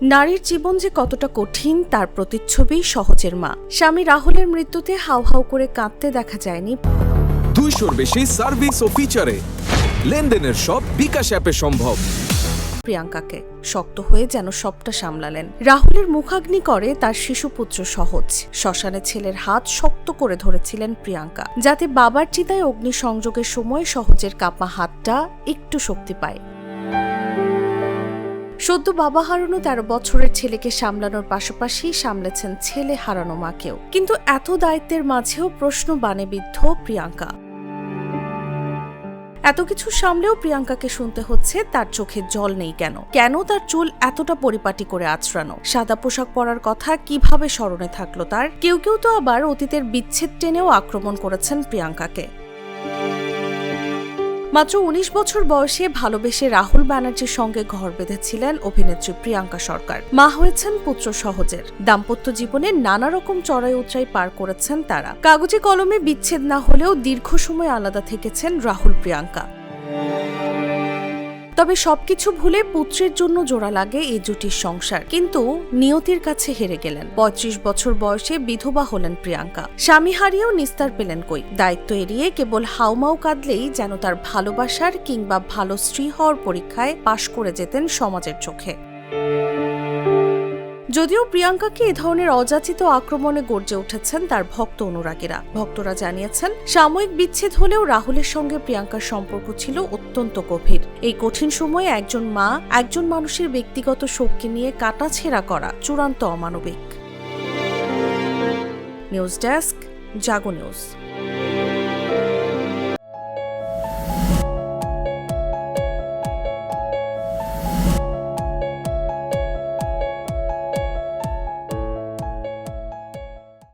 নারীর জীবন যে কতটা কঠিন তার প্রতিচ্ছবি সহজের মা। স্বামী রাহুলের মৃত্যুতে হাউ হাউ করে কাঁদতে দেখা যায়নি 200-র বেশি সার্ভিস ও ফিচারে লেনদেনের সব বিকাশ অ্যাপে সম্ভব। প্রিয়াঙ্কাকে শক্ত হয়ে যেন সবটা সামলালেন। রাহুলের মুখাগ্নি করে তার শিশুপুত্র সহজ। শ্মশানে ছেলের হাত শক্ত করে ধরেছিলেন প্রিয়াঙ্কা, যাতে বাবার চিতায় অগ্নিসংযোগের সময় সহজের কাঁপা হাতটা একটু শক্তি পায়। সদ্য বাবা হারানো 13 বছরের ছেলেকে সামলানোর পাশাপাশি সামলেছেন ছেলে হারানো মাকেও। কিন্তু এত দায়িত্বের মাঝেও প্রশ্ন বানে বিদ্ধ প্রিয়াঙ্কা। এত কিছু সামলেও প্রিয়াঙ্কাকে শুনতে হচ্ছে তার চোখে জল নেই কেন, কেন তার চুল এতটা পরিপাটি করে আঁচড়ানো, সাদা পোশাক পরার কথা কিভাবে স্মরণে থাকলো তার। কেউ কেউ তো আবার অতীতের বিচ্ছেদ টেনেও আক্রমণ করেছেন প্রিয়াঙ্কাকে। মাত্র 19 বছর বয়সে ভালোবেসে রাহুল ব্যানার্জির সঙ্গে ঘর বেঁধেছিলেন অভিনেত্রী প্রিয়াঙ্কা সরকার। মা হয়েছেন পুত্র সহজের। দাম্পত্য জীবনে নানা রকম চড়াই উতরাই পার করেছেন তারা। কাগজে কলমে বিচ্ছেদ না হলেও দীর্ঘ সময় আলাদা থেকেছেন রাহুল প্রিয়াঙ্কা। তবে সবকিছু ভুলে পুত্রের জন্য জোড়া লাগে এই জুটির সংসার। কিন্তু নিয়তির কাছে হেরে গেলেন। 35 বছর বয়সে বিধবা হলেন প্রিয়াঙ্কা। স্বামী হারিয়েও নিস্তার পেলেন কই। দায়িত্ব এড়িয়ে কেবল হাউমাউ কাঁদলেই যেন তার ভালোবাসার কিংবা ভালো স্ত্রী হওয়ার পরীক্ষায় পাশ করে যেতেন সমাজের চোখে। যদিও প্রিয়াঙ্কাকে এ ধরনের অযাচিত আক্রমণে গর্জে উঠেছেন তার ভক্ত অনুরাগীরা। ভক্তরা জানিয়েছেন, সাময়িক বিচ্ছেদ হলেও রাহুলের সঙ্গে প্রিয়াঙ্কার সম্পর্ক ছিল অত্যন্ত গভীর। এই কঠিন সময়ে একজন মা একজন মানুষের ব্যক্তিগত শোককে নিয়ে কাটাছেঁড়া করা চূড়ান্ত অমানবিক। নিউজ ডেস্ক, জাগো নিউজ।